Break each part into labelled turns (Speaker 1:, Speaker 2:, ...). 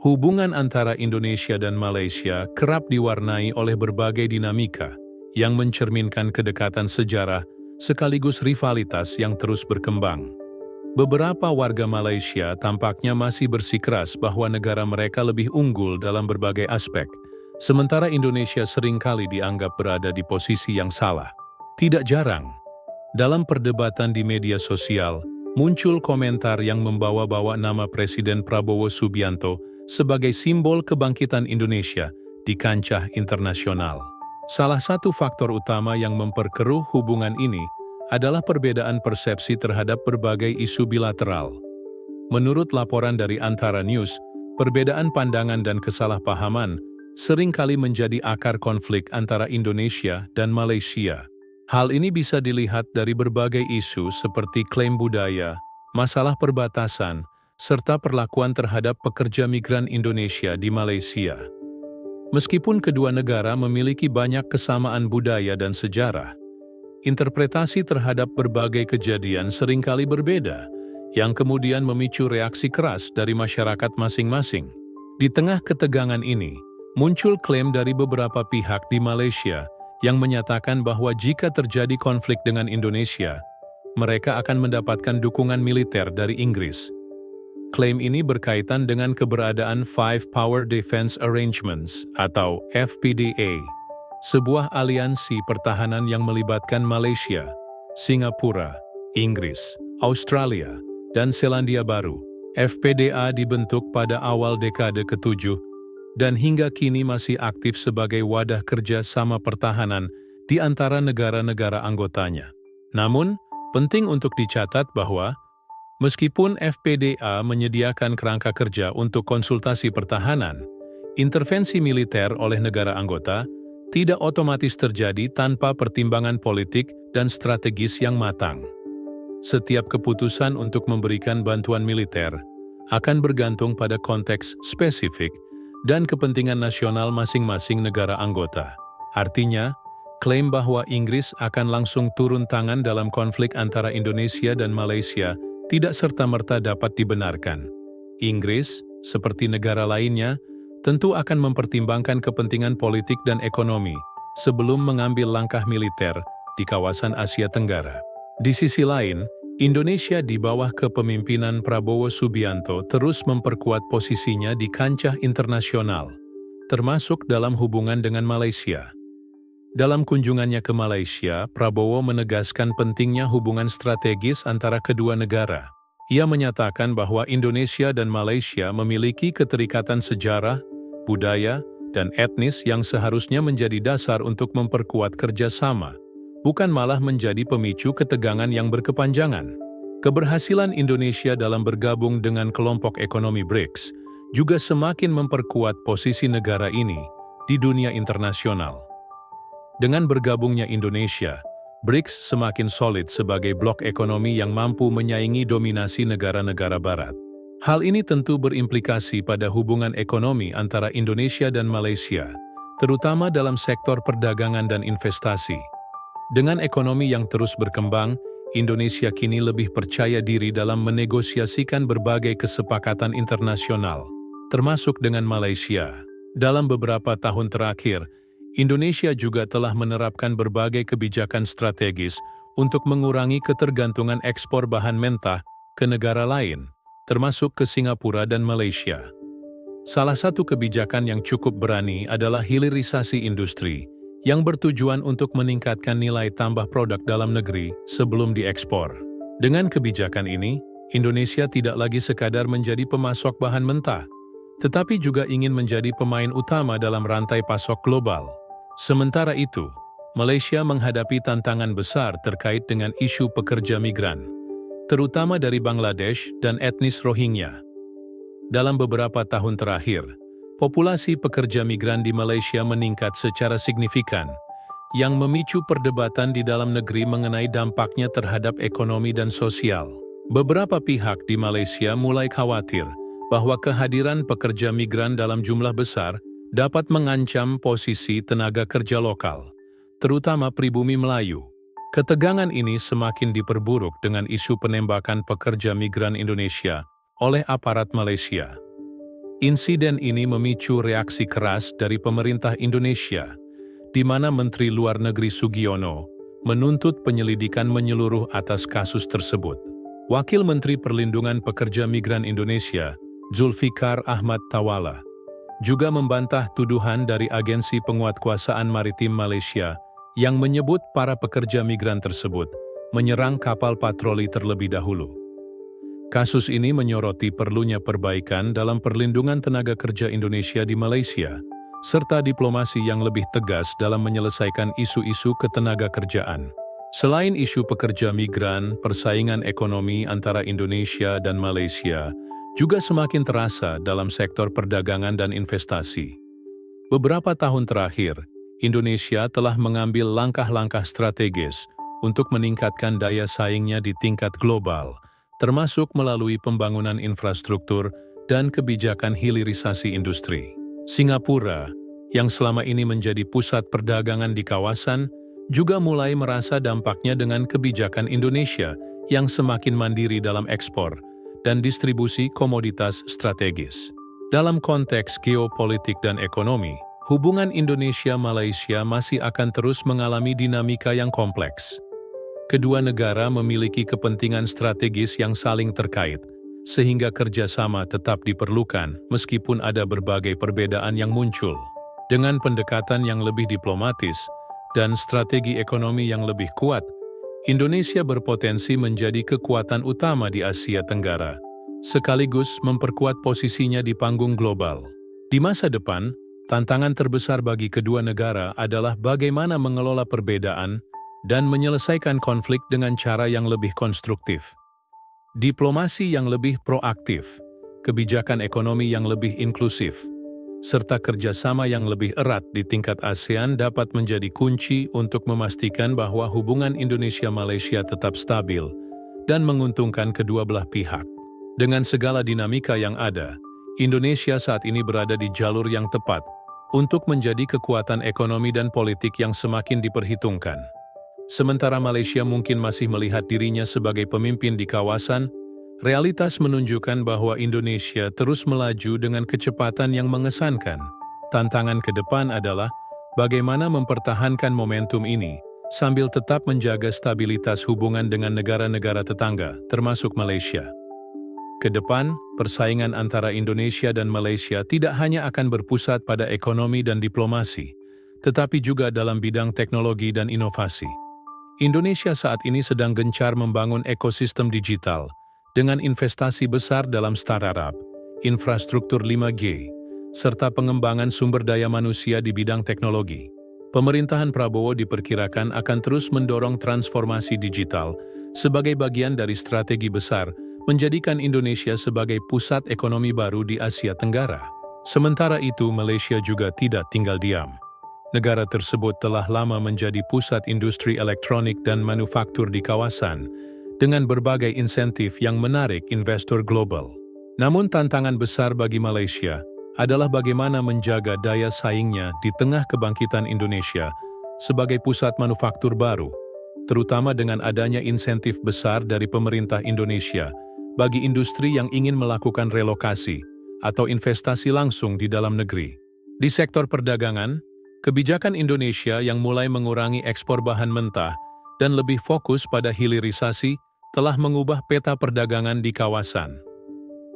Speaker 1: Hubungan antara Indonesia dan Malaysia kerap diwarnai oleh berbagai dinamika yang mencerminkan kedekatan sejarah sekaligus rivalitas yang terus berkembang. Beberapa warga Malaysia tampaknya masih bersikeras bahwa negara mereka lebih unggul dalam berbagai aspek, sementara Indonesia seringkali dianggap berada di posisi yang salah. Tidak jarang, dalam perdebatan di media sosial, muncul komentar yang membawa-bawa nama Presiden Prabowo Subianto sebagai simbol kebangkitan Indonesia di kancah internasional. Salah satu faktor utama yang memperkeruh hubungan ini adalah perbedaan persepsi terhadap berbagai isu bilateral. Menurut laporan dari Antara News, perbedaan pandangan dan kesalahpahaman seringkali menjadi akar konflik antara Indonesia dan Malaysia. Hal ini bisa dilihat dari berbagai isu seperti klaim budaya, masalah perbatasan, serta perlakuan terhadap pekerja migran Indonesia di Malaysia. Meskipun kedua negara memiliki banyak kesamaan budaya dan sejarah, interpretasi terhadap berbagai kejadian seringkali berbeda, yang kemudian memicu reaksi keras dari masyarakat masing-masing. Di tengah ketegangan ini, muncul klaim dari beberapa pihak di Malaysia yang menyatakan bahwa jika terjadi konflik dengan Indonesia, mereka akan mendapatkan dukungan militer dari Inggris. Klaim ini berkaitan dengan keberadaan Five Power Defense Arrangements atau FPDA, sebuah aliansi pertahanan yang melibatkan Malaysia, Singapura, Inggris, Australia, dan Selandia Baru. FPDA dibentuk pada awal dekade ke-7 dan hingga kini masih aktif sebagai wadah kerja sama pertahanan di antara negara-negara anggotanya. Namun, penting untuk dicatat bahwa meskipun FPDA menyediakan kerangka kerja untuk konsultasi pertahanan, intervensi militer oleh negara anggota tidak otomatis terjadi tanpa pertimbangan politik dan strategis yang matang. Setiap keputusan untuk memberikan bantuan militer akan bergantung pada konteks spesifik dan kepentingan nasional masing-masing negara anggota. Artinya, klaim bahwa Inggris akan langsung turun tangan dalam konflik antara Indonesia dan Malaysia tidak serta-merta dapat dibenarkan. Inggris, seperti negara lainnya, tentu akan mempertimbangkan kepentingan politik dan ekonomi sebelum mengambil langkah militer di kawasan Asia Tenggara. Di sisi lain, Indonesia di bawah kepemimpinan Prabowo Subianto terus memperkuat posisinya di kancah internasional, termasuk dalam hubungan dengan Malaysia. Dalam kunjungannya ke Malaysia, Prabowo menegaskan pentingnya hubungan strategis antara kedua negara. Ia menyatakan bahwa Indonesia dan Malaysia memiliki keterikatan sejarah, budaya, dan etnis yang seharusnya menjadi dasar untuk memperkuat kerjasama, bukan malah menjadi pemicu ketegangan yang berkepanjangan. Keberhasilan Indonesia dalam bergabung dengan kelompok ekonomi BRICS juga semakin memperkuat posisi negara ini di dunia internasional. Dengan bergabungnya Indonesia, BRICS semakin solid sebagai blok ekonomi yang mampu menyaingi dominasi negara-negara barat. Hal ini tentu berimplikasi pada hubungan ekonomi antara Indonesia dan Malaysia, terutama dalam sektor perdagangan dan investasi. Dengan ekonomi yang terus berkembang, Indonesia kini lebih percaya diri dalam menegosiasikan berbagai kesepakatan internasional, termasuk dengan Malaysia. Dalam beberapa tahun terakhir, Indonesia juga telah menerapkan berbagai kebijakan strategis untuk mengurangi ketergantungan ekspor bahan mentah ke negara lain, termasuk ke Singapura dan Malaysia. Salah satu kebijakan yang cukup berani adalah hilirisasi industri, yang bertujuan untuk meningkatkan nilai tambah produk dalam negeri sebelum diekspor. Dengan kebijakan ini, Indonesia tidak lagi sekadar menjadi pemasok bahan mentah, tetapi juga ingin menjadi pemain utama dalam rantai pasok global. Sementara itu, Malaysia menghadapi tantangan besar terkait dengan isu pekerja migran, terutama dari Bangladesh dan etnis Rohingya. Dalam beberapa tahun terakhir, populasi pekerja migran di Malaysia meningkat secara signifikan, yang memicu perdebatan di dalam negeri mengenai dampaknya terhadap ekonomi dan sosial. Beberapa pihak di Malaysia mulai khawatir bahwa kehadiran pekerja migran dalam jumlah besar dapat mengancam posisi tenaga kerja lokal, terutama pribumi Melayu. Ketegangan ini semakin diperburuk dengan isu penembakan pekerja migran Indonesia oleh aparat Malaysia. Insiden ini memicu reaksi keras dari pemerintah Indonesia, di mana Menteri Luar Negeri Sugiono menuntut penyelidikan menyeluruh atas kasus tersebut. Wakil Menteri Perlindungan Pekerja Migran Indonesia, Zulfikar Ahmad Tawala, juga membantah tuduhan dari Agensi Penguatkuasaan Maritim Malaysia yang menyebut para pekerja migran tersebut menyerang kapal patroli terlebih dahulu. Kasus ini menyoroti perlunya perbaikan dalam perlindungan tenaga kerja Indonesia di Malaysia, serta diplomasi yang lebih tegas dalam menyelesaikan isu-isu ketenaga kerjaan. Selain isu pekerja migran, persaingan ekonomi antara Indonesia dan Malaysia juga semakin terasa dalam sektor perdagangan dan investasi. Beberapa tahun terakhir, Indonesia telah mengambil langkah-langkah strategis untuk meningkatkan daya saingnya di tingkat global, termasuk melalui pembangunan infrastruktur dan kebijakan hilirisasi industri. Singapura, yang selama ini menjadi pusat perdagangan di kawasan, juga mulai merasa dampaknya dengan kebijakan Indonesia yang semakin mandiri dalam ekspor dan distribusi komoditas strategis. Dalam konteks geopolitik dan ekonomi, hubungan Indonesia-Malaysia masih akan terus mengalami dinamika yang kompleks. Kedua negara memiliki kepentingan strategis yang saling terkait, sehingga kerjasama tetap diperlukan meskipun ada berbagai perbedaan yang muncul. Dengan pendekatan yang lebih diplomatis dan strategi ekonomi yang lebih kuat, Indonesia berpotensi menjadi kekuatan utama di Asia Tenggara, sekaligus memperkuat posisinya di panggung global. Di masa depan, tantangan terbesar bagi kedua negara adalah bagaimana mengelola perbedaan dan menyelesaikan konflik dengan cara yang lebih konstruktif. Diplomasi yang lebih proaktif, kebijakan ekonomi yang lebih inklusif, serta kerjasama yang lebih erat di tingkat ASEAN dapat menjadi kunci untuk memastikan bahwa hubungan Indonesia-Malaysia tetap stabil dan menguntungkan kedua belah pihak. Dengan segala dinamika yang ada, Indonesia saat ini berada di jalur yang tepat untuk menjadi kekuatan ekonomi dan politik yang semakin diperhitungkan. Sementara Malaysia mungkin masih melihat dirinya sebagai pemimpin di kawasan, realitas menunjukkan bahwa Indonesia terus melaju dengan kecepatan yang mengesankan. Tantangan ke depan adalah bagaimana mempertahankan momentum ini sambil tetap menjaga stabilitas hubungan dengan negara-negara tetangga, termasuk Malaysia. Ke depan, persaingan antara Indonesia dan Malaysia tidak hanya akan berpusat pada ekonomi dan diplomasi, tetapi juga dalam bidang teknologi dan inovasi. Indonesia saat ini sedang gencar membangun ekosistem digital dengan investasi besar dalam startup, infrastruktur 5G, serta pengembangan sumber daya manusia di bidang teknologi. Pemerintahan Prabowo diperkirakan akan terus mendorong transformasi digital sebagai bagian dari strategi besar menjadikan Indonesia sebagai pusat ekonomi baru di Asia Tenggara. Sementara itu, Malaysia juga tidak tinggal diam. Negara tersebut telah lama menjadi pusat industri elektronik dan manufaktur di kawasan, dengan berbagai insentif yang menarik investor global. Namun tantangan besar bagi Malaysia adalah bagaimana menjaga daya saingnya di tengah kebangkitan Indonesia sebagai pusat manufaktur baru, terutama dengan adanya insentif besar dari pemerintah Indonesia bagi industri yang ingin melakukan relokasi atau investasi langsung di dalam negeri. Di sektor perdagangan, kebijakan Indonesia yang mulai mengurangi ekspor bahan mentah dan lebih fokus pada hilirisasi telah mengubah peta perdagangan di kawasan.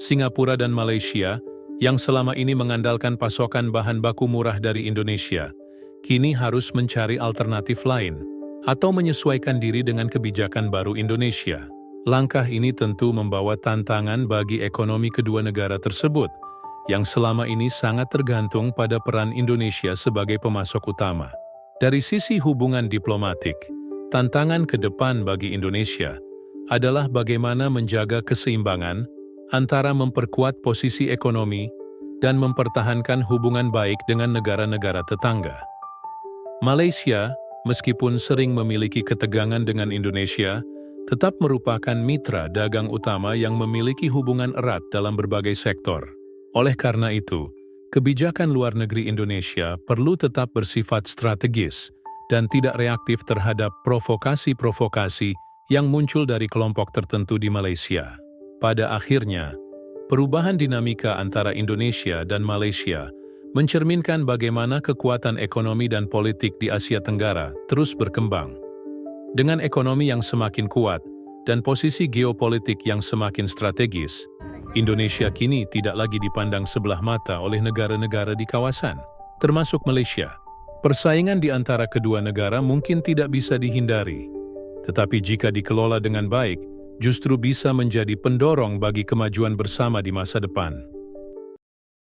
Speaker 1: Singapura dan Malaysia, yang selama ini mengandalkan pasokan bahan baku murah dari Indonesia, kini harus mencari alternatif lain atau menyesuaikan diri dengan kebijakan baru Indonesia. Langkah ini tentu membawa tantangan bagi ekonomi kedua negara tersebut, yang selama ini sangat tergantung pada peran Indonesia sebagai pemasok utama. Dari sisi hubungan diplomatik, tantangan ke depan bagi Indonesia adalah bagaimana menjaga keseimbangan antara memperkuat posisi ekonomi dan mempertahankan hubungan baik dengan negara-negara tetangga. Malaysia, meskipun sering memiliki ketegangan dengan Indonesia, tetap merupakan mitra dagang utama yang memiliki hubungan erat dalam berbagai sektor. Oleh karena itu, kebijakan luar negeri Indonesia perlu tetap bersifat strategis dan tidak reaktif terhadap provokasi-provokasi yang muncul dari kelompok tertentu di Malaysia. Pada akhirnya, Perubahan dinamika antara Indonesia dan Malaysia mencerminkan bagaimana kekuatan ekonomi dan politik di Asia Tenggara terus berkembang. Dengan ekonomi yang semakin kuat dan posisi geopolitik yang semakin strategis, Indonesia kini tidak lagi dipandang sebelah mata oleh negara-negara di kawasan, termasuk Malaysia. Persaingan di antara kedua negara mungkin tidak bisa dihindari, tetapi jika dikelola dengan baik, justru bisa menjadi pendorong bagi kemajuan bersama di masa depan.